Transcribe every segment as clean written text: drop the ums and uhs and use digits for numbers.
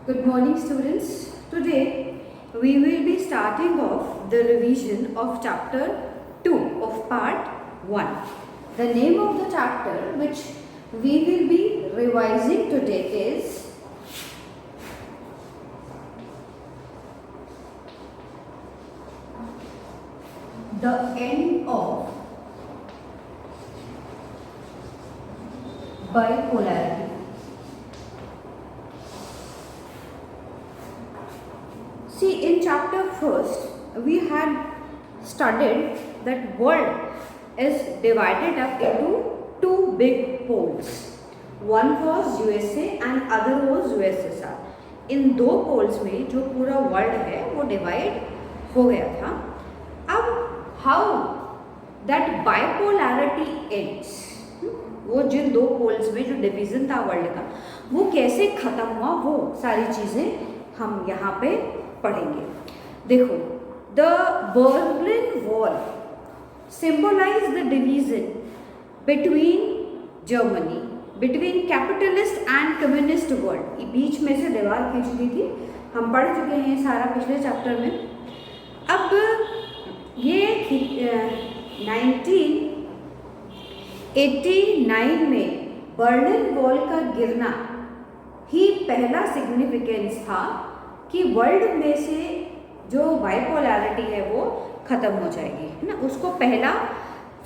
Good morning, students. Today we will be starting off the revision of chapter 2 of part 1. The name of the chapter which we will be revising today is The End of Bipolarity. See, in chapter first, we had studied that world is divided up into two big poles. One was USA and other was USSR. इन दो poles में जो पूरा world है वो divide हो गया था. अब हाउ दैट बाइपोलैरिटी एंड्स, वो जिन दो पोल्स में जो डिवीजन था वर्ल्ड का वो कैसे खत्म हुआ, वो सारी चीज़ें हम यहाँ पे पढ़ेंगे. देखो, the Berlin wall symbolize the division between Germany, between capitalist and communist world. बीच में से दीवार खींच दी थी, हम पढ़ चुके हैं सारा पिछले चैप्टर में. अब ये 1989 में बर्लिन वॉल का गिरना ही पहला सिग्निफिकेंस था कि वर्ल्ड में से जो बाइपोलैरिटी है वो ख़त्म हो जाएगी, है ना. उसको पहला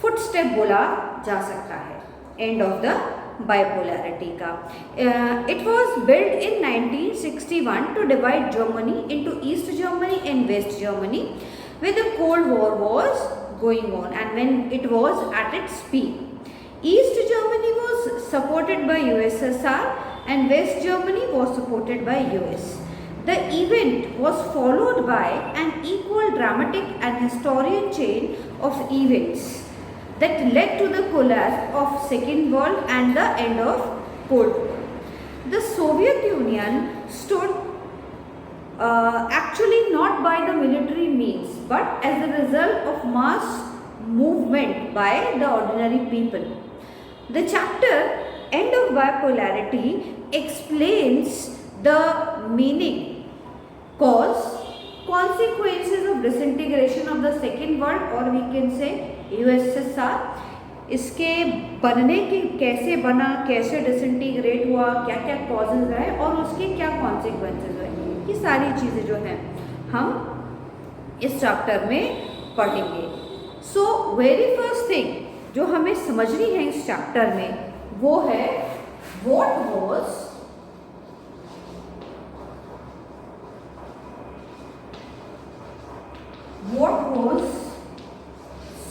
फुटस्टेप बोला जा सकता है एंड ऑफ द बाइपोलैरिटी का. It was build in 1961 to divide Germany into East Germany and West Germany when the Cold War was going on and when it was at its peak. East Germany was supported by USSR and West Germany was supported by US. The event was followed by an equal dramatic and historian chain of events that led to the collapse of Second World and the end of Cold War. The Soviet Union stood actually not by the military means but as a result of mass movement by the ordinary people. The chapter End of Bipolarity explains the meaning, cause, consequences of disintegration of the Second World or we can say USSR. इसके बनने की कैसे बना, कैसे disintegrate हुआ, क्या क्या causes रहे और उसके क्या कॉन्सिक्वेंसेज रहे, ये सारी चीज़ें जो हैं हम इस चैप्टर में पढ़ेंगे. सो वेरी फर्स्ट थिंग जो हमें समझनी है इस चैप्टर में वो है व्हाट वाज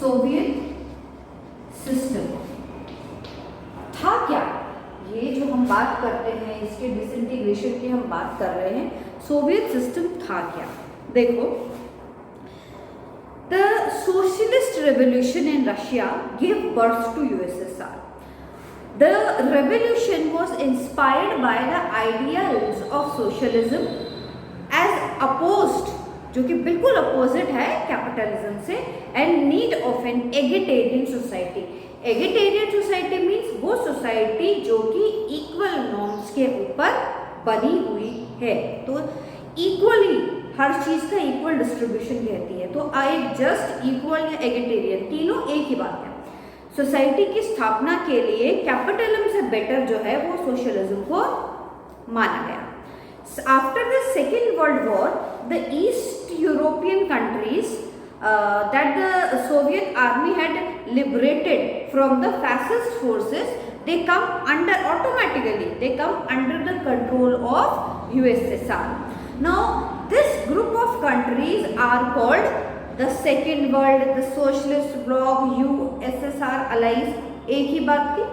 सोवियत सिस्टम. था क्या ये जो हम बात करते हैं, इसके डिसइंटीग्रेशन की हम बात कर रहे हैं, सोवियत सिस्टम था क्या. देखो, the socialist revolution in Russia give birth to USSR. The revolution was inspired by the ideals of socialism as opposed, जो कि बिल्कुल अपोजिट है कैपिटलिज्म से, and need of an egalitarian society. Egalitarian society means वो society जो कि equal norms के ऊपर बनी हुई है, तो इक्वली हर चीज़ का इक्वल डिस्ट्रीब्यूशन कहती है. तो आई जस्ट इक्वल या एगिटेरियन तीनों एक ही बात है. सोसाइटी की स्थापना के लिए कैपिटलिज्म से बेटर जो है वो सोशलिज्म को माना गया. After the second world war the east European countries that the Soviet army had liberated from the fascist forces, they come under automatically, they come under the control of USSR. Now this group of countries are called the second world, the socialist bloc, USSR allies. एक ही बात थी.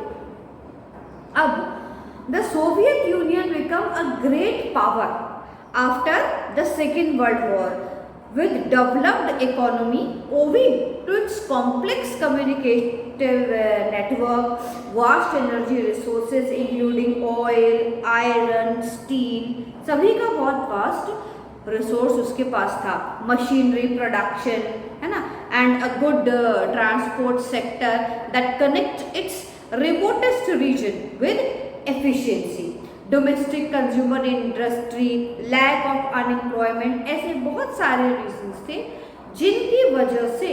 अब the Soviet Union become a great power after the second world war with developed economy owing to its complex communicative network, vast energy resources including oil, iron, steel, सभी का बहुत vast resource उसके पास था. Machinery production है ना, and a good transport sector that connect its remotest region with efficiency. Domestic consumer industry, lack of unemployment, ऐसे बहुत सारे रीजंस थे जिनकी वजह से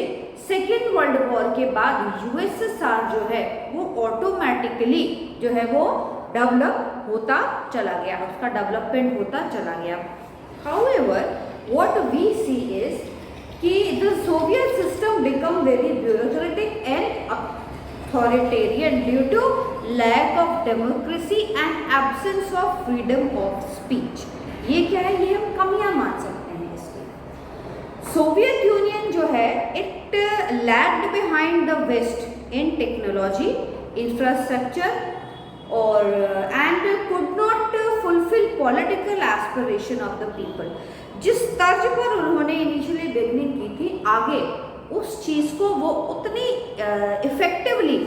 सेकेंड वर्ल्ड वॉर के बाद यूएसएसआर जो है वो ऑटोमेटिकली जो है वो डेवलप होता चला गया, उसका डेवलपमेंट होता चला गया। However what we see is कि the Soviet system become very bureaucratic and authoritarian due to lack of democracy and absence of freedom of speech. ये क्या है, ये हम कमियां मान सकते हैं इसकी। सोवियत यूनियन जो है it lagged behind the west in technology, infrastructure और and could not fulfil political aspiration of the people. जिस तर्ज पर उन्होंने इनिशियली बिगनिंग की थी, आगे उस चीज़ को वो उतनी इफेक्टिवली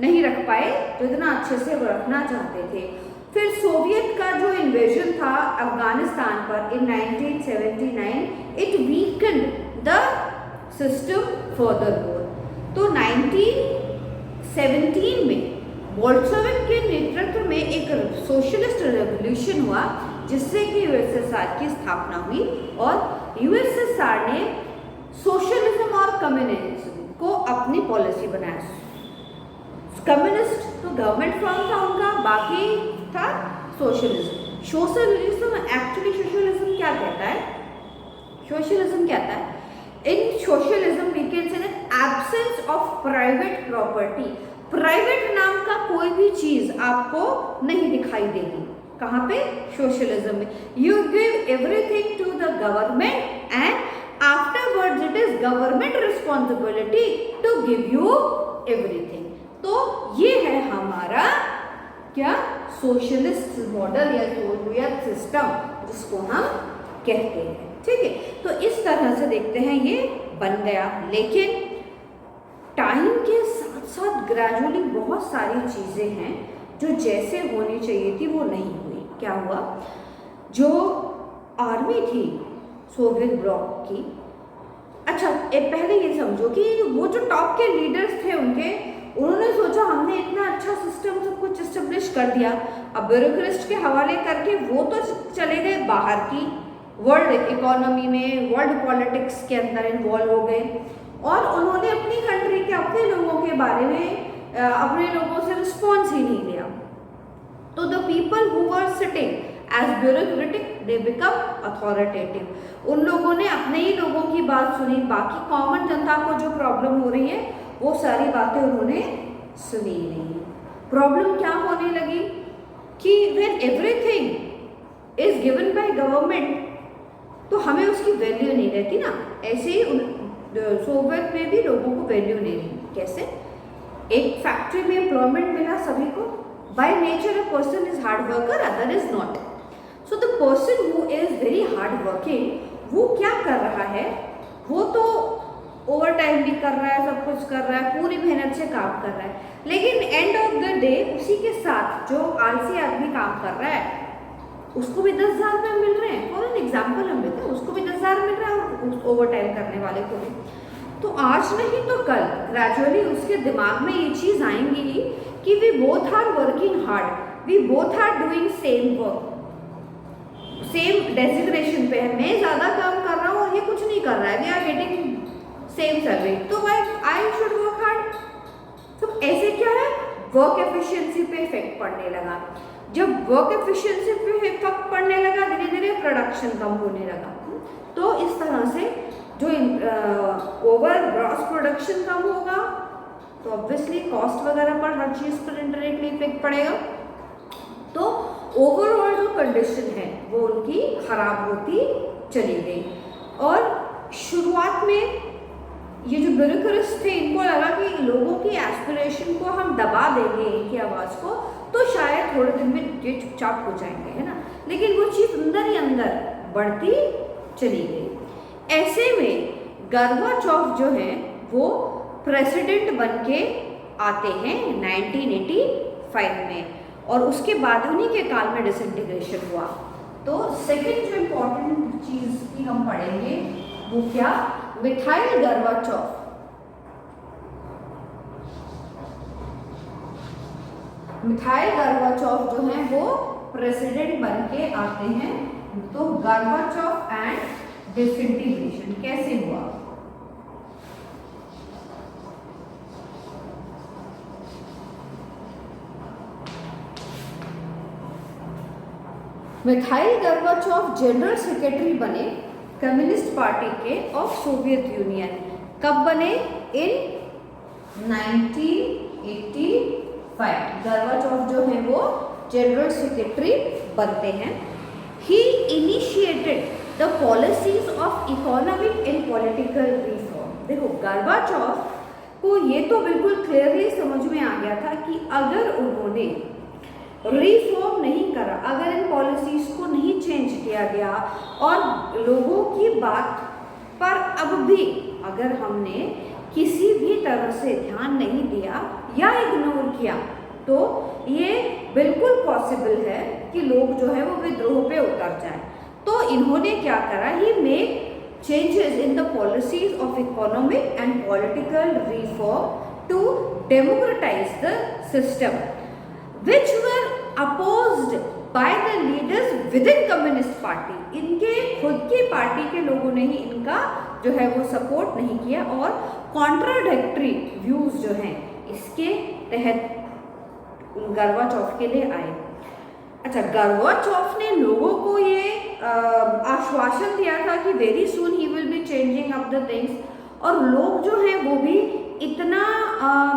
नहीं रख पाए जितना अच्छे से वो रखना चाहते थे। फिर सोवियत का जो इन्वेजन था अफगानिस्तान पर इन 1979, it weaken the system further more. तो 1917 में बोल्शेविक के नेतृत्व में एक सोशलिस्ट रेवोल्यूशन हुआ जिससे कि यूएसएसआर की स्थापना हुई और यूएसएसआर ने सोशलिज्म और कम्युनिज्म को अपनी पॉलिसी बनाया। कम्युनिस्ट तो गवर्नमेंट फॉर्म था उनका, बाकी था सोशलिज्म। सोशलिज्म एक्चुअली सोशलिज्म क्या कहता है, सोशलिज्म कहता है in socialism we can say absence of private property. Private नाम का कोई भी चीज आपको नहीं दिखाई देगी। कहाँ पे, सोशलिज्म में। You give everything to the government and afterwards it is government responsibility to give you everything. तो ये है हमारा क्या, सोशलिस्ट मॉडल या सोवियत सिस्टम जिसको हम कहते हैं। ठीक है, तो इस तरह से देखते हैं ये बन गया, लेकिन टाइम के साथ साथ ग्रेजुअली बहुत सारी चीज़ें हैं जो जैसे होनी चाहिए थी वो नहीं हुई। क्या हुआ, जो आर्मी थी सोवियत ब्लॉक की, अच्छा पहले ये समझो कि वो जो टॉप के लीडर्स थे उन्होंने सोचा हमने इतना अच्छा सिस्टम सब कुछ एस्टेब्लिश कर दिया, अब ब्यूरोक्रेस्ट के हवाले करके वो तो चले गए बाहर की वर्ल्ड इकोनॉमी में, वर्ल्ड पॉलिटिक्स के अंदर इन्वॉल्व हो गए और उन्होंने अपनी कंट्री के अपने लोगों के बारे में अपने लोगों से रिस्पॉन्स ही नहीं लिया। तो the people who were sitting as bureaucratic they become authoritative. उन लोगों ने अपने ही लोगों की बात सुनी, बाकी कॉमन जनता को जो प्रॉब्लम हो रही है वो सारी बातें उन्होंने सुनी नहीं। प्रॉब्लम क्या होने लगी कि when everything is given by government तो हमें उसकी वैल्यू नहीं रहती ना। ऐसे ही सोवियत में भी लोगों को वैल्यू नहीं रही। कैसे, एक फैक्ट्री में एम्प्लॉयमेंट मिला सभी को, by nature a person is hard worker, other is not. So the person who is very hard working वो क्या कर रहा है, वो तो ओवर टाइम भी कर रहा है, सब कुछ कर रहा है, पूरी मेहनत से काम कर रहा है, लेकिन एंड ऑफ द डे उसी के साथ जो आलसी आदमी काम कर रहा है उसको भी 10,000 रुपये मिल रहे हैं। फॉर एन एग्जाम्पल हम लेते हैं, उसको भी 10,000 मिल रहा है और ओवर टाइम करने वाले को भी। तो आज नहीं तो कल ग्रेजुअली उसके दिमाग में ये चीज़ आएंगी ही कि we both are working hard, we both are doing same work, same designation पे है, मैं ज़्यादा काम कर रहा हूँ और ये कुछ नहीं कर रहा है, we are getting same salary, तो why I should work hard. तो ऐसे क्या है, वर्क एफिशिएंसी पे इफेक्ट पड़ने लगा। जब वर्क एफिशिएंसी पे इफेक्ट पड़ने लगा, धीरे धीरे प्रोडक्शन कम होने लगा। तो इस तरह से जो ओवर ग्रॉस प्रोडक्शन कम होगा तो ऑब्वियसली कॉस्ट वगैरह पर हर चीज़ पर इनडायरेक्टली इफेक्ट पड़ेगा। तो ओवरऑल जो कंडीशन है वो उनकी खराब होती चली गई। और शुरुआत में ये जो ब्यूरोक्रेट्स थे इनको लगा कि लोगों की एस्पिरेशन को हम दबा देंगे, इनकी आवाज़ को, तो शायद थोड़े दिन में ये चुपचाप हो जाएंगे, है ना। लेकिन वो चीज़ अंदर ही अंदर बढ़ती चली गई। ऐसे में गोर्बाचोव जो है वो प्रेसिडेंट बन के आते हैं 1985 में, और उसके बाद उन्हीं के काल में डिसइंटीग्रेशन हुआ। तो सेकेंड जो इम्पोर्टेंट चीज़ की हम पढ़ेंगे वो क्या, मिखाइल गोर्बाचोव। मिखाइल गोर्बाचोव जो है वो प्रेसिडेंट बन के आते हैं। तो गोर्बाचोव एंड डिसइंटीग्रेशन कैसे हुआ? मिखाइल गोर्बाचोव जनरल सेक्रेटरी बने कम्युनिस्ट पार्टी के ऑफ सोवियत यूनियन। कब बने? इन 1985 गोर्बाचोव जो है वो जनरल सेक्रेटरी बनते हैं। He initiated the policies of economic and political reform. देखो गोर्बाचोव को ये तो बिल्कुल क्लियरली समझ में आ गया था कि अगर उन्होंने रिफॉर्म नहीं करा, अगर इन पॉलिसीज को नहीं चेंज किया गया और लोगों की बात पर अब भी अगर हमने किसी भी तरह से ध्यान नहीं दिया या इग्नोर किया तो ये बिल्कुल पॉसिबल है कि लोग जो है वो विद्रोह पे उतर जाए। तो इन्होंने क्या करा? He make changes in the policies of economic and political reform to democratize the system which were opposed by the leaders within communist party. इनके खुद की पार्टी के लोगों ने ही इनका जो है वो सपोर्ट नहीं किया और कॉन्ट्राडिक्टरी व्यूज जो हैं इसके तहत गोर्बाचोव के लिए आए। अच्छा, गोर्बाचोव ने लोगों को ये आश्वासन दिया था कि very soon he will be changing up the things, और लोग जो हैं वो भी इतना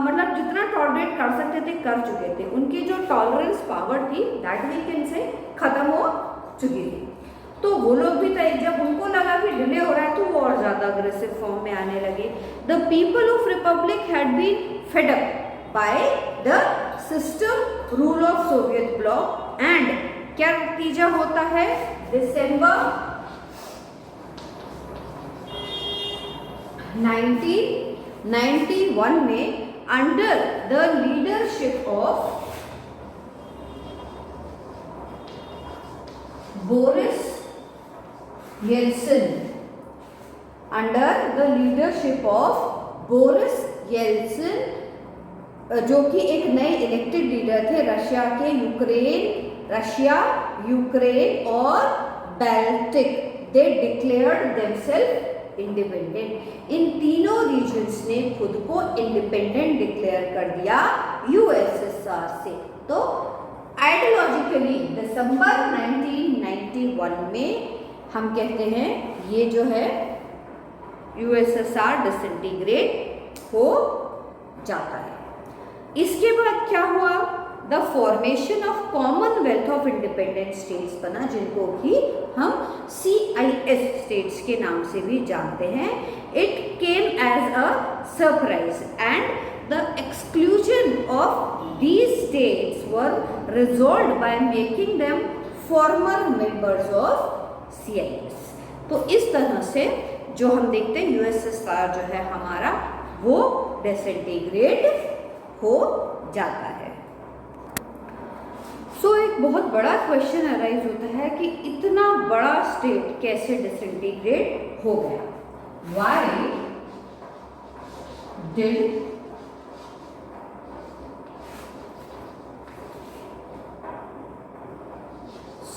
मतलब जितना टॉलरेट कर सकते थे कर चुके थे। उनकी जो टॉलरेंस पावर थी दैट वी कैन से खत्म हो चुकी थी। तो वो लोग भी थे, जब उनको लगा कि डिले हो रहा है तो वो और ज़्यादा अग्रेसिव फॉर्म में आने लगे। The people of republic had been fed up by the system rule of Soviet bloc and क्या नतीजा होता है? दिसंबर 1991 में under the leadership of Boris Yeltsin, under the leadership of Boris Yeltsin जो कि एक नए इलेक्टेड लीडर थे रशिया यूक्रेन और Baltic, they declared themselves independent. इन तीनों रीजन्स ने खुद को इंडिपेंडेंट डिक्लेयर कर दिया यूएसएसआर से। तो आइडियोलॉजिकली दिसंबर 1991 में हम कहते हैं ये जो है यूएसएसआर डिसइंटीग्रेट हो जाता है। इसके बाद क्या हुआ? The formation of Commonwealth of independent states बना, जिनको कि हम CIS स्टेट्स के नाम से भी जानते हैं। It came as a surprise and the exclusion of these states were resolved by making them former members of CIS। तो इस तरह से जो हम देखते हैं यूएसएसआर जो है हमारा वो डिसइंटीग्रेट हो जाता है। एक बहुत बड़ा क्वेश्चन अराइज होता है कि इतना बड़ा स्टेट कैसे डिसइंटीग्रेट हो गया? Why did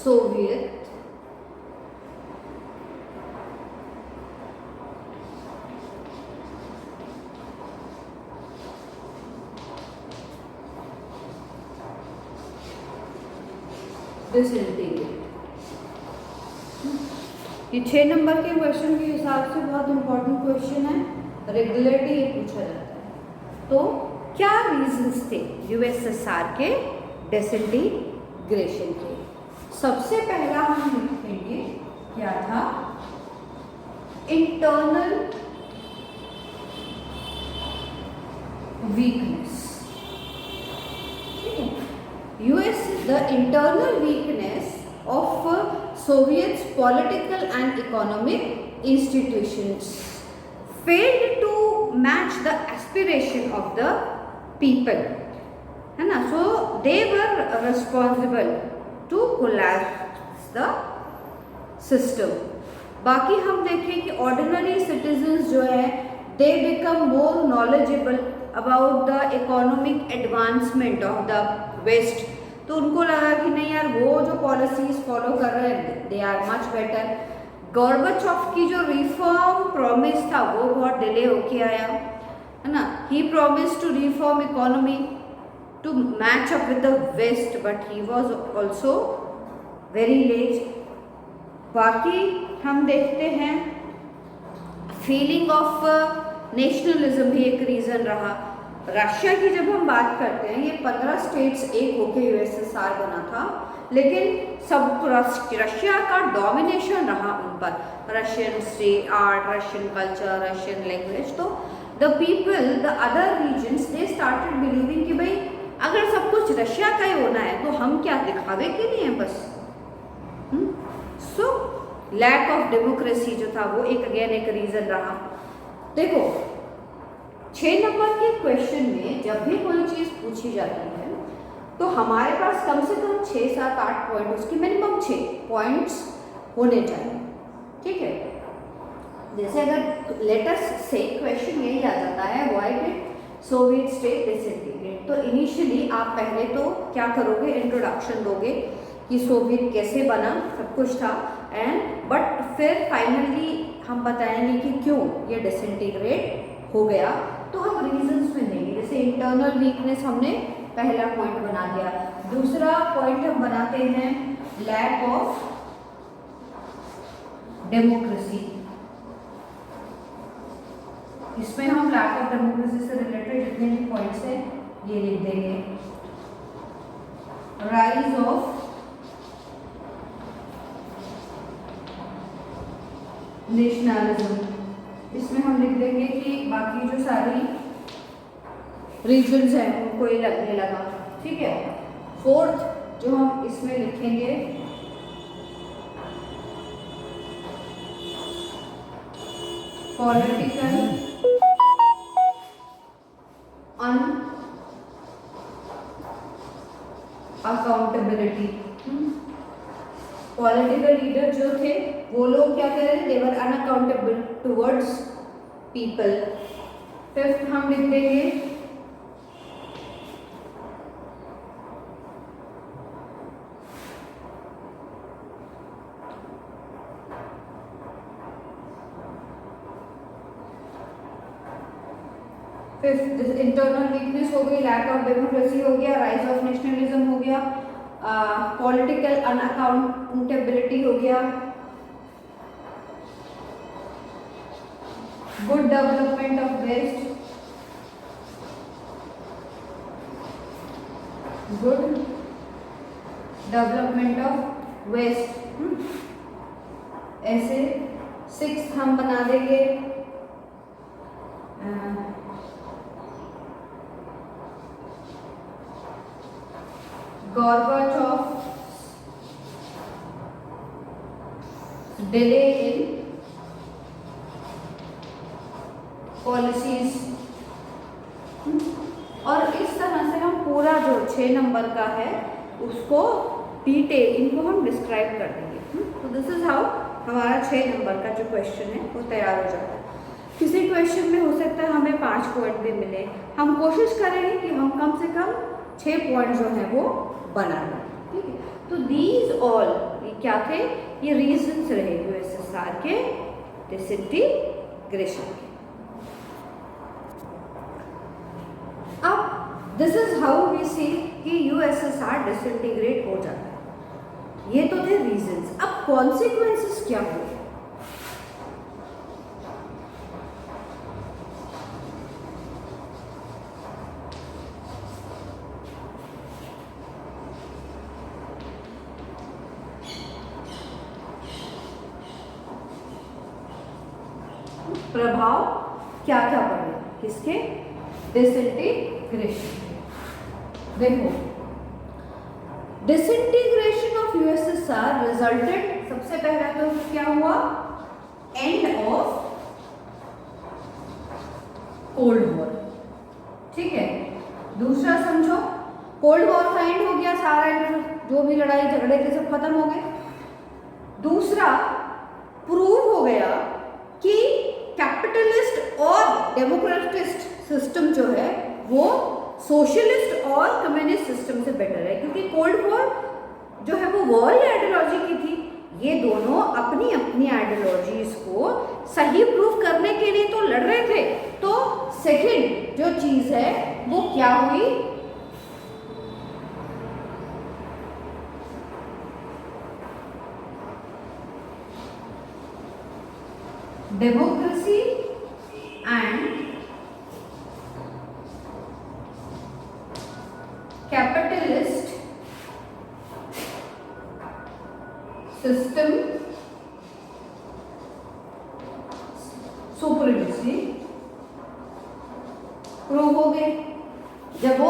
Soviet disintegrate? ये 6 नंबर के क्वेश्चन के हिसाब से बहुत इंपॉर्टेंट क्वेश्चन है, रेगुलरली ये पूछा जाता है। तो क्या रीजंस थे यूएसएसआर के डिसइंटीग्रेशन के? सबसे पहला हम लिखेंगे क्या था? Internal weakness. The internal weakness of Soviet's political and economic institutions failed to match the aspiration of the people, है ना? So they were responsible to collapse the system. बाकी हम देखें कि ordinary citizens जो है they become more knowledgeable about the economic advancement of the West. तो उनको लगा कि नहीं यार वो जो पॉलिसीज फॉलो कर रहे हैं they are much better. Gorbachev की जो रिफॉर्म प्रॉमिस था वो बहुत डिले होके आया, है ना। He promise to reform economy to match up with the west, but he was also very late. बाकी हम देखते हैं फीलिंग ऑफ नेशनलिज्म भी एक रीज़न रहा। रशिया की जब हम बात करते हैं, ये 15 स्टेट्स एक होके यूएसएसआर बना था, लेकिन सब रशिया का डोमिनेशन रहा उन पर, Russian state art, Russian culture, Russian language. तो the people, the other regions, they started believing कि भाई अगर सब कुछ रशिया का ही होना है तो हम क्या दिखावे के लिए हैं बस। सो लैक ऑफ डेमोक्रेसी जो था वो एक अगेन एक रीज़न रहा। देखो 6 नंबर के क्वेश्चन में जब भी कोई चीज़ पूछी जाती है तो हमारे पास कम से कम 6, 7, 8 पॉइंट, उसकी मिनिमम 6 पॉइंट्स होने चाहिए, ठीक है। जैसे अगर लेटेस्ट से क्वेश्चन यही आ जाता है, why did Soviet state disintegrate, तो इनिशियली आप पहले तो क्या करोगे, इंट्रोडक्शन दोगे कि सोवियत कैसे बना, सब कुछ था, एंड बट फिर फाइनली हम बताएंगे कि क्यों ये डिसइंटीग्रेट हो गया। तो हम रीजंस में देंगे, जैसे इंटरनल वीकनेस हमने पहला पॉइंट बना दिया। दूसरा पॉइंट हम बनाते हैं लैक ऑफ डेमोक्रेसी। इसमें हम लैक ऑफ डेमोक्रेसी से रिलेटेड जितने भी पॉइंट्स हैं ये लिख देंगे। राइज ऑफ नेशनलिज्म, इसमें हम लिख देंगे कि बाकी जो सारी रीजन्स हैं उनको ये लगने लगा, ठीक है। फोर्थ जो हम इसमें लिखेंगे पॉलिटिकल अनअकाउंटेबिलिटी। पॉलिटिकल लीडर जो थे वो लोग क्या कर रहे थे, दे वर अनअकाउंटेबल टुवर्ड्स पीपल। फिफ्थ हम लिख देंगे फिफ्थ इंटरनल वीकनेस हो गई, लैक ऑफ डेमोक्रेसी हो गया, राइज ऑफ नेशनलिज्म हो गया, पॉलिटिकल अनअकाउंटेबिलिटी हो गया, good development of west, good development of west. ऐसे 6 हम बना देंगे गोर्बाचोव डिले इन पॉलिसीज। और इस तरह से हम पूरा जो 6 नंबर का है उसको डिटेल इनको हम डिस्क्राइब कर देंगे। तो दिस इज हाउ हमारा 6 नंबर का जो क्वेश्चन है वो तैयार हो जाता है। किसी क्वेश्चन में हो सकता है हमें 5 पॉइंट भी मिले, हम कोशिश करेंगे कि हम कम से कम 6 पॉइंट जो है वो बना लें, ठीक है। तो दीज ऑल ये क्या थे, ये रीजंस रहे यूएसएसआर के डिसइंटीग्रेशन के। अब दिस इज हाउ वी सी कि यूएसएसआर डिसइंटीग्रेट हो जाता है। ये तो थे रीजंस। अब कॉन्सिक्वेंसेस क्या हुए, प्रभाव क्या क्या पड़े किसके, डिसइंटीग्रेशन। देखो डिसइंटीग्रेशन ऑफ यूएसएसआर रिजल्टेड, सबसे पहला तो क्या हुआ, एंड ऑफ कोल्ड वॉर, ठीक है। दूसरा समझो कोल्ड वॉर का एंड हो गया, सारा जो भी लड़ाई झगड़े थे सब खत्म हो गए। दूसरा प्रूव हो गया कि कैपिटलिस्ट और डेमोक्रेटिस्ट सिस्टम जो है वो सोशलिस्ट और कम्युनिस्ट सिस्टम से बेटर है, क्योंकि कोल्ड वॉर जो है वो वॉर ही आइडियोलॉजी की थी। ये दोनों अपनी अपनी आइडियोलॉजीज को सही प्रूव करने के लिए तो लड़ रहे थे। तो सेकंड जो चीज है वो क्या हुई, democracy and capitalist system supremacy prove हो गई। जब वो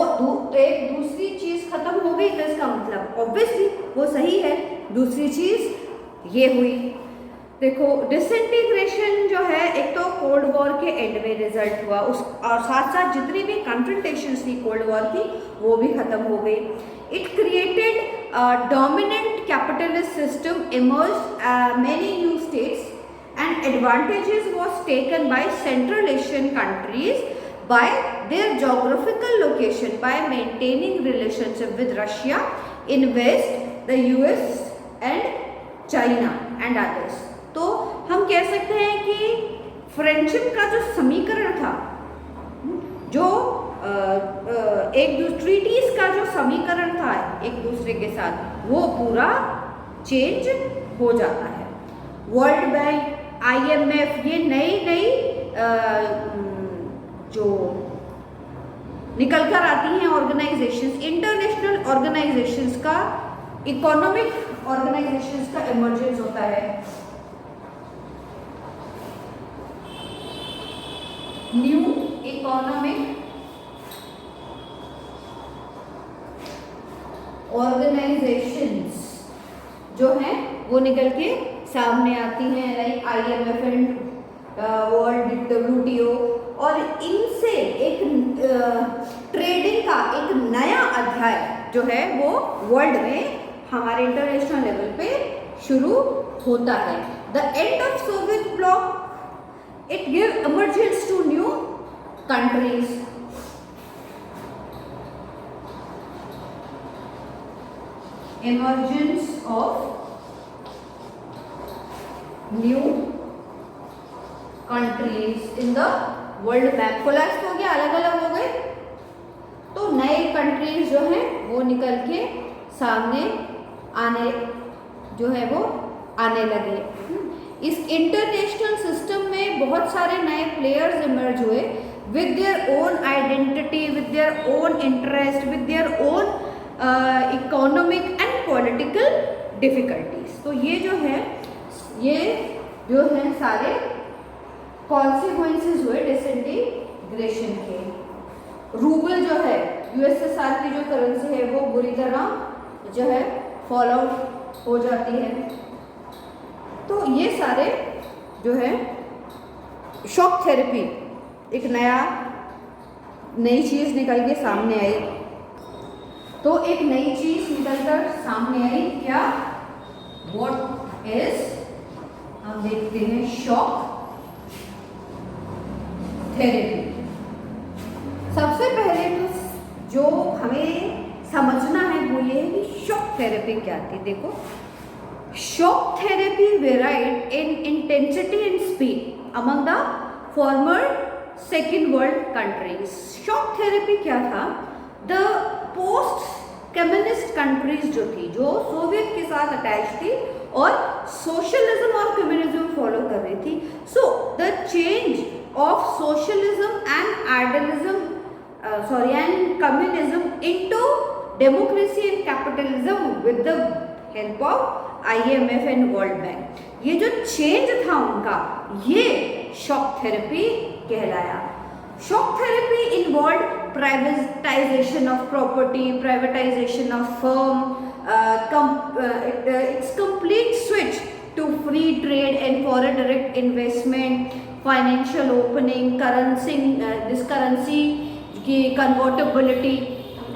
एक दूसरी चीज खत्म हो गई तो इसका मतलब ऑब्वियसली वो सही है। दूसरी चीज ये हुई, देखो डिसइंटीग्रेशन जो है एक तो कोल्ड वॉर के एंड में रिजल्ट हुआ, उस और साथ साथ जितनी भी कन्फ्रंटेशंस थी कोल्ड वॉर की वो भी खत्म हो गई। It created dominant capitalist system, emerged many new states and advantages was taken by Central Asian countries by their geographical location by maintaining relationship with Russia in West, the US and China and others। तो हम कह सकते हैं कि friendship का जो समीकरण था, जो एक ट्रीटीज का जो समीकरण था एक दूसरे के साथ, वो पूरा चेंज हो जाता है। वर्ल्ड बैंक, IMF, ये नई जो निकल कर आती हैं ऑर्गेनाइजेशंस, इंटरनेशनल ऑर्गेनाइजेशंस का, इकोनॉमिक ऑर्गेनाइजेशंस का इमर्जेंस होता है। न्यू इकोनॉमिक ऑर्गेनाइजेशंस जो हैं वो निकल के सामने आती हैं, like IMF and world WTO, और इनसे एक ट्रेडिंग का एक नया अध्याय जो है वो वर्ल्ड में हमारे इंटरनेशनल लेवल पे शुरू होता है। The end of Soviet bloc, it give emergence to new countries. Emergence of new countries in the world map. Collapse हो गया, अलग अलग हो गए, तो नए कंट्रीज जो हैं वो निकल के सामने आने जो है वो आने लगे। इस इंटरनेशनल सिस्टम में बहुत सारे नए प्लेयर्स इमर्ज हुए with their own identity, with their own interest, with their own economic and political difficulties. तो ये जो है सारे कॉन्सिक्वेंसेस हुए डिसइंटीग्रेशन के। रूबल जो है USSR की जो करेंसी है वो बुरी तरह जो है फॉल आउट हो जाती है। तो ये सारे जो है शॉक थेरेपी, एक नई चीज निकल के सामने आई। तो एक नई चीज निकलकर सामने आई, क्या? व्हाट इज, हम देखते हैं, शॉक थेरेपी। सबसे पहले तो जो हमें समझना है वो ये है कि शॉक थेरेपी क्या थी। देखो, shock therapy varied in intensity and speed among the former second world countries. Shock therapy क्या था? द पोस्ट कम्युनिस्ट कंट्रीज जो थी, जो सोवियत के साथ अटैच थी और सोशलिज्म और कम्युनिज्म फॉलो कर रही थी, so the change of socialism and idealism and communism into democracy and capitalism with the help of IMF and World Bank, ये जो चेंज था उनका, ये शॉक थेरेपी कहलाया। Shock therapy involve privatisation of property, privatisation of firm, it's complete switch to free trade and foreign direct investment, financial opening, this currency की convertibility,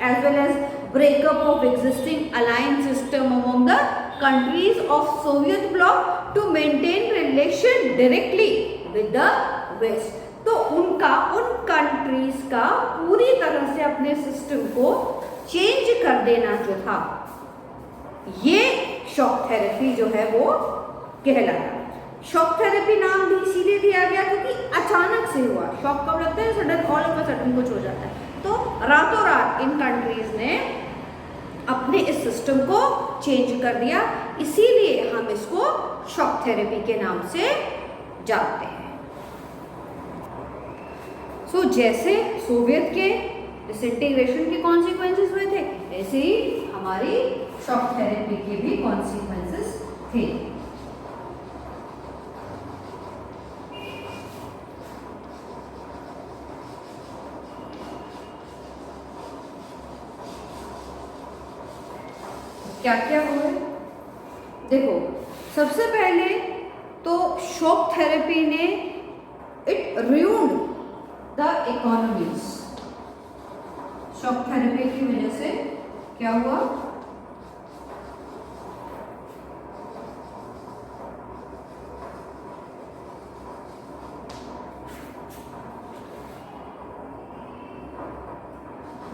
as well as breakup of existing alliance system among the countries of Soviet bloc to maintain relation directly with the West। तो उनका उन countries का पूरी तरह से अपने system को चेंज कर देना जो था, ये शॉक थेरेपी जो है वो कहलाता। शॉक थेरेपी नाम भी इसीलिए दिया गया क्योंकि अचानक से हुआ। शॉक कब लगता है? Sudden, all of a sudden कुछ हो जाता है। तो रातों रात इन कंट्रीज ने अपने इस सिस्टम को चेंज कर दिया, इसीलिए हम इसको शॉक थेरेपी के नाम से जानते हैं। सो जैसे सोवियत के डिसइंटीग्रेशन के कॉन्सिक्वेंसेस हुए थे, ऐसे ही हमारी शॉक थेरेपी के भी कॉन्सिक्वेंसेस थे। क्या क्या हुए देखो, सबसे पहले तो शॉक थेरेपी ने it ruined the economies. Shock therapy की वजह से क्या हुआ?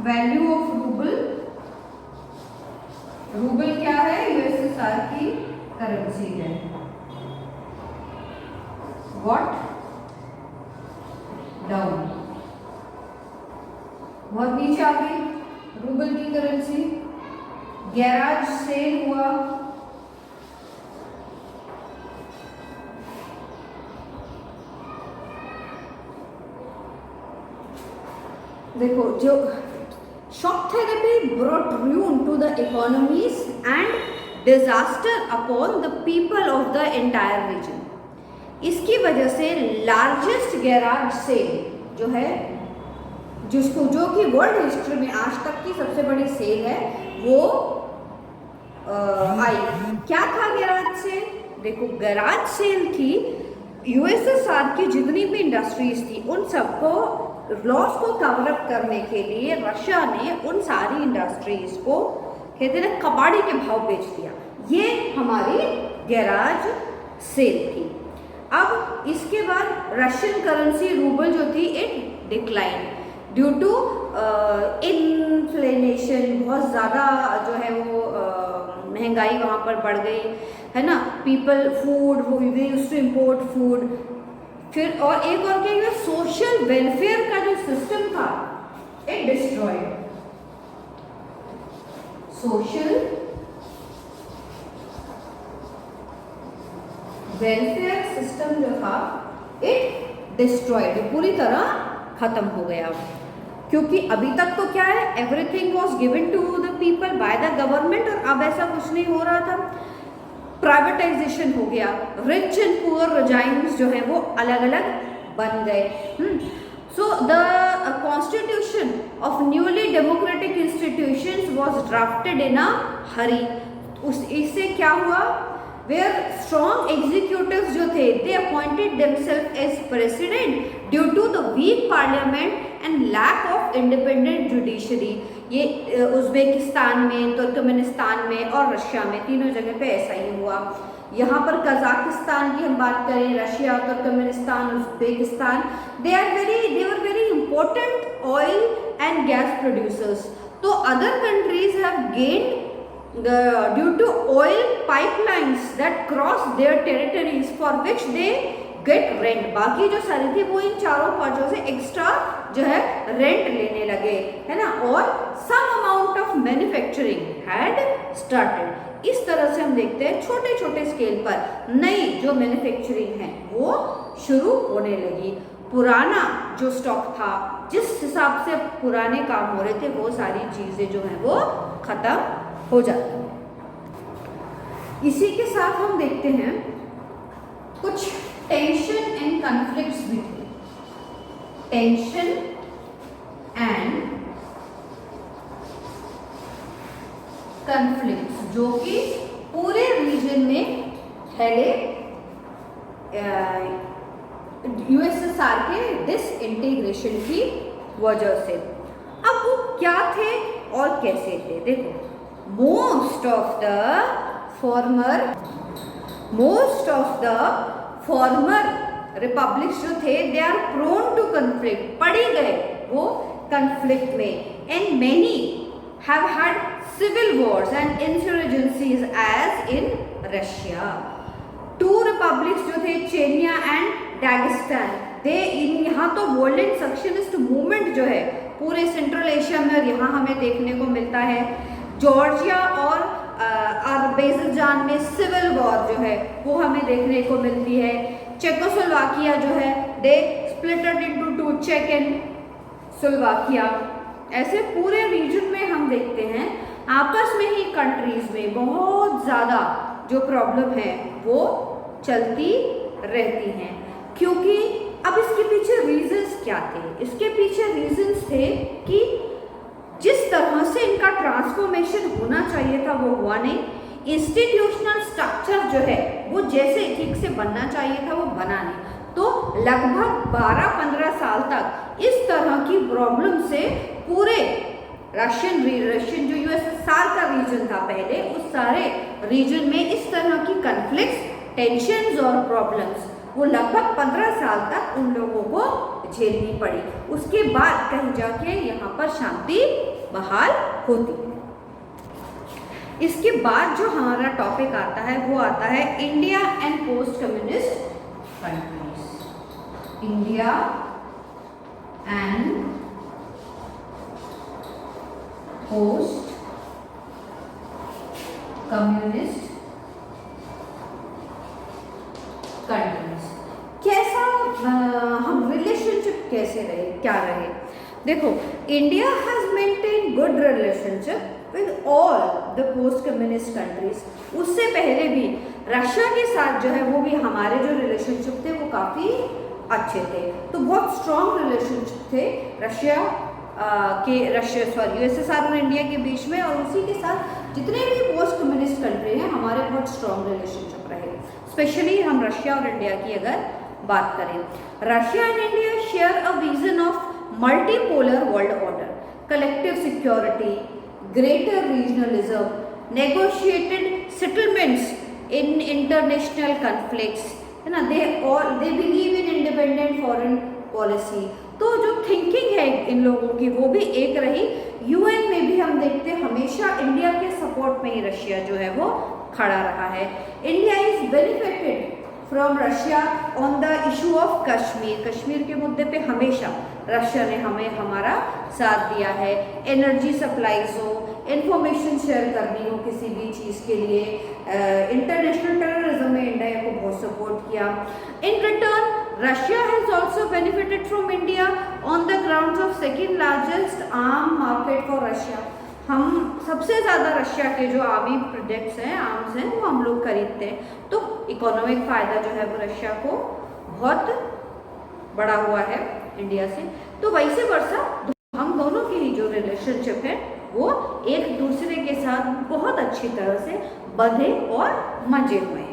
वैल्यू ऑफ रूबल क्या है? यूएसएसआर की करेंसी है। व्हाट? डाउन, बहुत नीचे आ गई रूबल की करेंसी। गैराज सेल हुआ, देखो जो shock therapy brought ruin to the economies and disaster upon the people of the entire region। इसकी वजह से लार्जेस्ट गैराज सेल जो है, जिसको जो कि वर्ल्ड हिस्ट्री में आज तक की सबसे बड़ी सेल है, वो आई। क्या था गैराज सेल? देखो गैराज सेल थी यूएसएसआर की जितनी भी इंडस्ट्रीज थी उन सबको लॉस को कवर अप करने के लिए रशिया ने उन सारी इंडस्ट्रीज को कहते हैं कबाड़ी के भाव बेच दिया। ये हमारी गैराज सेल थी। अब इसके बाद रशियन करेंसी रूबल जो थी it decline due to inflation. बहुत ज़्यादा जो है वो महंगाई वहाँ पर बढ़ गई है ना। People food, they used to import food. फिर और एक और क्या हुआ, सोशल वेलफेयर का जो सिस्टम था it destroyed. Social welfare system जो था इट डिस्ट्रॉयड, पूरी तरह खत्म हो गया। क्योंकि अभी तक तो क्या है, everything was given to the people by the government, और अब ऐसा कुछ नहीं हो रहा था। प्राइवेटाइजेशन हो गया, रिच एंड पुअर रेजाइम्स जो है वो अलग अलग बन गए। So the constitution of newly democratic institutions was drafted in a hurry. इससे क्या हुआ, वेयर स्ट्रॉन्ग एग्जीक्यूटिव्स जो थे they appointed themself as president due to the weak parliament and lack of independent judiciary. ये उज्बेकिस्तान में, Turkmenistan में और Russia में, तीनों जगह पे ऐसा ही हुआ। यहाँ पर कजाकिस्तान की हम बात करें, Russia, Turkmenistan, Uzbekistan, they were very important oil and gas producers. तो other countries have gained due to oil pipelines that cross their territories for which they get rent. बाकी जो सारी थी वो इन चारों पांचों से एक्स्ट्रा जो है रेंट लेने लगे, है ना। और some amount of manufacturing had started. इस तरह से हम देखते हैं छोटे छोटे स्केल पर नई जो मैन्युफैक्चरिंग है वो शुरू होने लगी। पुराना जो स्टॉक था, जिस हिसाब से पुराने काम हो रहे थे, वो सारी चीजें जो है वो खत्म हो जाती है। इसी के साथ हम देखते हैं कुछ टेंशन एंड कॉन्फ्लिक्ट्स भी थे। टेंशन एंड कॉन्फ्लिक्ट्स जो कि पूरे रीजन में फैले यूएसएसआर के डिसइंटीग्रेशन की वजह से। अब वो क्या थे और कैसे थे? देखो, most of the former republics जो थे they are prone to conflict, पड़ी गए वो कन्फ्लिक्ट में, and many have had civil wars and insurgencies as in Russia. Two republics जो थे चेनिया एंड डागिस्तान, दे इन यहाँ तो वॉयलेंट सक्शनिस्ट मूवमेंट जो है पूरे सेंट्रल एशिया में और यहाँ हमें देखने को मिलता है। जॉर्जिया और अज़रबैजान में सिविल वॉर जो है वो हमें देखने को मिलती है। चेकोस्लोवाकिया जो है दे स्प्लिटेड इनटू टू, चेक एंड स्लोवाकिया। ऐसे पूरे रीजन में हम देखते हैं आपस में ही कंट्रीज में बहुत ज़्यादा जो प्रॉब्लम है वो चलती रहती हैं। क्योंकि अब इसके पीछे रीजंस क्या थे? इसके पीछे रीजंस थे कि जिस तरह से इनका ट्रांसफॉर्मेशन होना चाहिए था वो हुआ नहीं। इंस्टीट्यूशनल स्ट्रक्चर जो है वो जैसे ठीक से बनना चाहिए था वो बना नहीं। तो लगभग 12-15 साल तक इस तरह की प्रॉब्लम से पूरे रशियन जो यूएसएसआर का रीजन था पहले, उस सारे रीजन में इस तरह की कन्फ्लिक्ट्स, टेंशन्स और प्रॉब्लम्स वो लगभग 15 साल तक उन लोगों को झेलनी पड़ी। उसके बाद कहीं जाके यहाँ पर शांति बहाल होती है। इसके बाद जो हमारा टॉपिक आता है वो आता है India and post communist countries. India and post communist countries. कैसा हम रिलेशनशिप कैसे रहे, क्या रहे? देखो, India has maintain good relationship with all the post communist countries. उससे पहले भी रशिया के साथ जो है वो भी हमारे जो रिलेशनशिप थे वो काफ़ी अच्छे थे। तो बहुत स्ट्रॉन्ग रिलेशनशिप थे यूएसएसआर और इंडिया के बीच में, और उसी के साथ जितने भी पोस्ट कम्युनिस्ट कंट्री हैं हमारे बहुत स्ट्रॉन्ग रिलेशनशिप रहे। स्पेशली हम रशिया और इंडिया की अगर बात करें, Russia and India share a vision of multipolar world order, collective security, greater regionalism, negotiated settlements in international conflicts, है ना। They believe in independent foreign policy. तो जो थिंकिंग है इन लोगों की वो भी एक रही। यूएन में भी हम देखते हैं हमेशा इंडिया के सपोर्ट में ही रशिया जो है वो खड़ा रहा है। India is benefited from Russia on the issue of Kashmir. Kashmir के मुद्दे पे हमेशा रशिया ने हमें हमारा साथ दिया है। एनर्जी सप्लाईज हो, इंफॉर्मेशन शेयर करनी हो किसी भी चीज़ के लिए, इंटरनेशनल टेररिज्म में इंडिया को बहुत सपोर्ट किया। In return Russia has also benefited from India on the grounds of second largest arm market for Russia. हम सबसे ज़्यादा रशिया के जो आर्मी प्रोडक्ट्स हैं, आर्म्स हैं, वो हम लोग खरीदते हैं। तो इकोनॉमिक फ़ायदा जो है वो रशिया को बहुत बड़ा हुआ है इंडिया से। तो वैसे वर्षा हम दोनों की जो रिलेशनशिप है वो एक दूसरे के साथ बहुत अच्छी तरह से बंधे और मजे हुए हैं।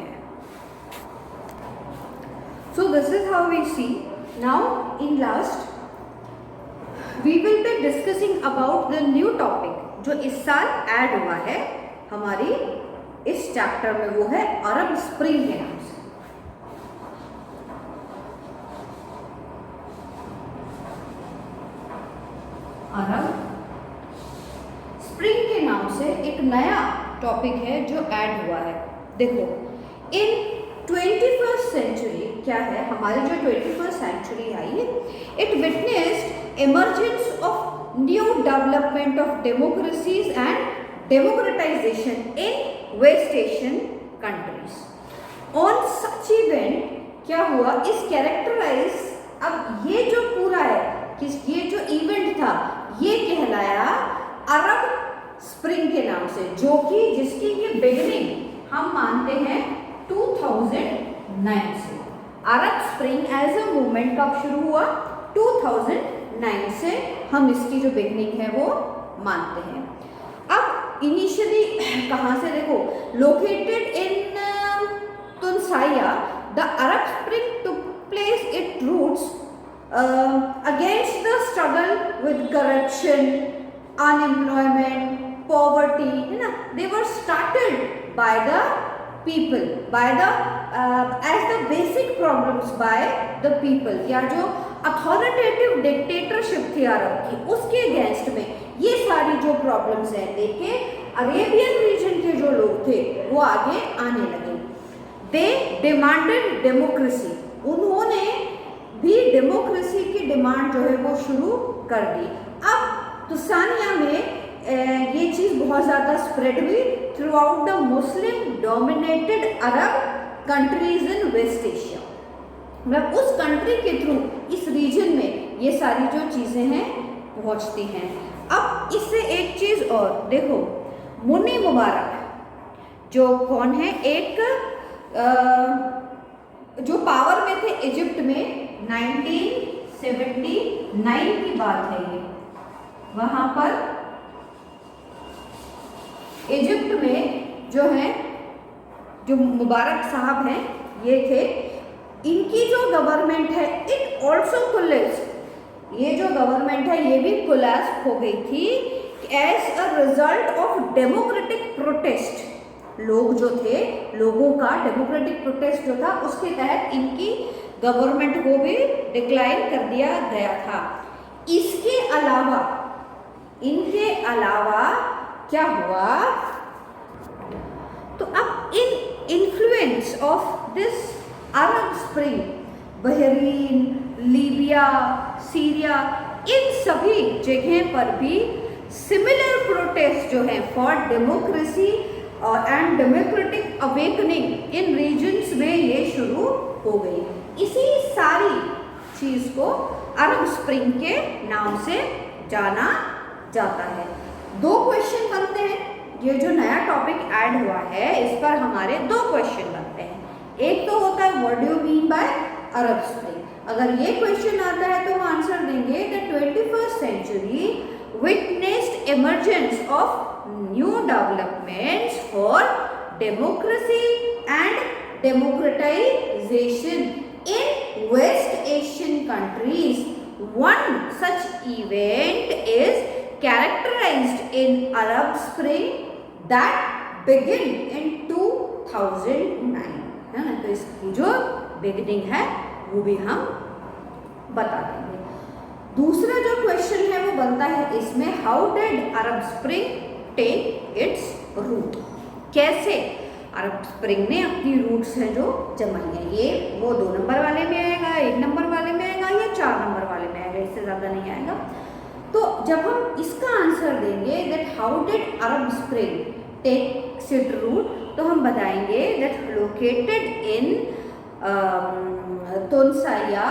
So this is how we see. Now in last we will be discussing about the new topic जो इस साल ऐड हुआ है हमारी इस चैप्टर में, वो है अरब स्प्रिंग के नाम से। अरब स्प्रिंग के नाम से एक नया टॉपिक है जो ऐड हुआ है। देखो, इन 21st सेंचुरी क्या है, हमारी जो 21st सेंचुरी आई है, it witnessed emergence of new development of democracies and democratisation in West Asian countries. On such event क्या हुआ, इस कैरेक्टराइज, अब ये जो पूरा है कि ये जो इवेंट था ये कहलाया अरब स्प्रिंग के नाम से, जो कि जिसकी ये बिगिनिंग हम मानते हैं 2009 से। अरब स्प्रिंग एज अ मूवमेंट कब शुरू हुआ? 2009 से हम इसकी जो बिगनिंग है वो मानते हैं। अब इनिशियली कहाँ से, देखो, located in Tunisia, the Arab Spring took place it roots against the struggle with corruption, unemployment, poverty, है ना। They were started by the people, by the as the basic problems by the people, या जो authoritative dictatorship थी अरब की उसके against में ये सारी जो प्रॉब्लम्स हैं लेके अरेबियन रीजन के जो लोग थे वो आगे आने लगे। दे डिमांडेड डेमोक्रेसी, उन्होंने भी डेमोक्रेसी की डिमांड जो है वो शुरू कर दी। अब तुसानिया में ये चीज़ बहुत ज़्यादा स्प्रेड हुई throughout the Muslim dominated Arab countries in West Asia. मतलब उस कंट्री के थ्रू इस रीजन में ये सारी जो चीज़ें हैं पहुंचती हैं। अब इससे एक चीज़ और देखो, मुन्नी मुबारक जो कौन है, एक जो पावर में थे इजिप्ट में 1979 की बात है ये, वहाँ पर इजिप्ट में जो है जो मुबारक साहब हैं ये थे, इनकी जो गवर्नमेंट है इट ऑल्सो कोलैप्स, ये जो गवर्नमेंट है ये भी कोलैप्स हो गई थी as a result of democratic protest. लोग जो थे, लोगों का डेमोक्रेटिक प्रोटेस्ट जो था उसके तहत इनकी गवर्नमेंट को भी डिक्लाइन कर दिया गया था। इसके अलावा इनके अलावा क्या हुआ, तो अब in influence of this Arab Spring, Bahrain, Libya, Syria, इन सभी जगह पर भी सिमिलर प्रोटेस्ट जो है for democracy and democratic awakening इन रीजन्स में ये शुरू हो गई। इसी सारी चीज़ को अरब स्प्रिंग के नाम से जाना जाता है। दो क्वेश्चन बनते हैं, ये जो नया टॉपिक ऐड हुआ है इस पर हमारे दो क्वेश्चन बनते हैं। एक तो होता है what do you mean by Arab spring. अगर ये क्वेश्चन आता है तो हम आंसर देंगे the 21st century witnessed emergence of new developments for democracy and democratization in West Asian countries. One such event is characterized in Arab Spring that began in 2009, है ना। तो इसकी जो बिगिनिंग है वो भी हम बता देंगे। दूसरा जो क्वेश्चन है वो बनता है इसमें, how did Arab Spring take its root, कैसे अरब स्प्रिंग ने अपनी रूट्स हैं जो जमाई है। ये वो 2 नंबर वाले में आएगा, 1 नंबर वाले में आएगा या 4 नंबर वाले में आएगा, इससे ज़्यादा नहीं आएगा। तो जब हम इसका आंसर देंगे that how did Arab Spring take its root, तो हम बताएंगे that located in Tunisia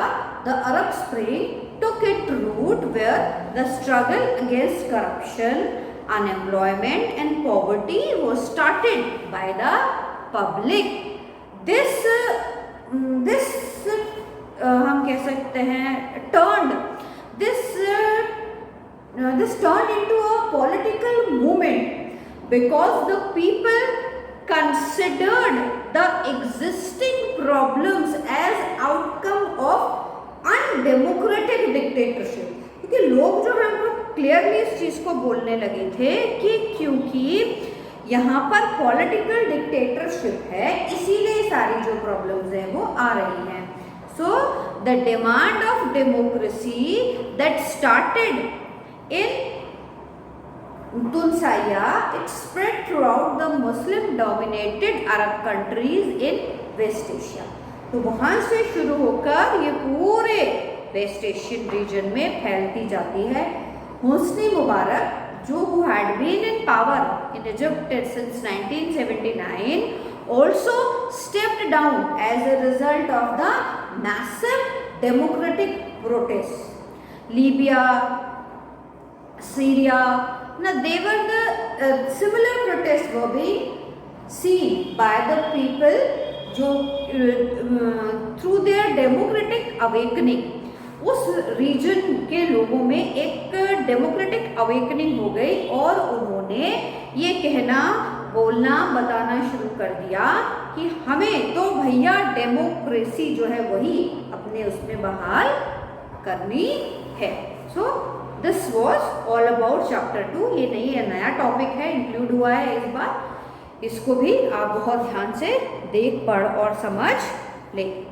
the Arab Spring took its root where the struggle against corruption, unemployment and poverty was started by the public. This हम कह सकते हैं this turned into a political movement because the people considered the existing problems as outcome of undemocratic dictatorship. क्योंकि लोग जो है वो clearly इस चीज़ को बोलने लगे थे कि क्योंकि यहाँ पर पॉलिटिकल डिक्टेटरशिप है इसीलिए सारी जो प्रॉब्लम्स हैं वो आ रही हैं। So the demand of democracy that started in Tunisia it spread throughout the Muslim dominated Arab countries in West Asia. तो वहाँ से शुरू होकर ये पूरे वेस्ट एशियन रीजन में फैलती जाती है। हुस्नी मुबारक जो who had been in power in Egypt since 1979 also stepped down as a result of the massive democratic protests. Libya, Syria, now they were the similar protests were being seen by the people जो through their democratic awakening उस reason के लोगों में एक democratic awakening हो गई और उन्होंने ये कहना बोलना बताना शुरू कर दिया कि हमें तो भैया डेमोक्रेसी जो है वही अपने उसमें बहाल करनी है। So this was all about chapter 2। ये नहीं है, नया टॉपिक है, इंक्लूड हुआ है इस बार। इसको भी आप बहुत ध्यान से देख पढ़ और समझ लें।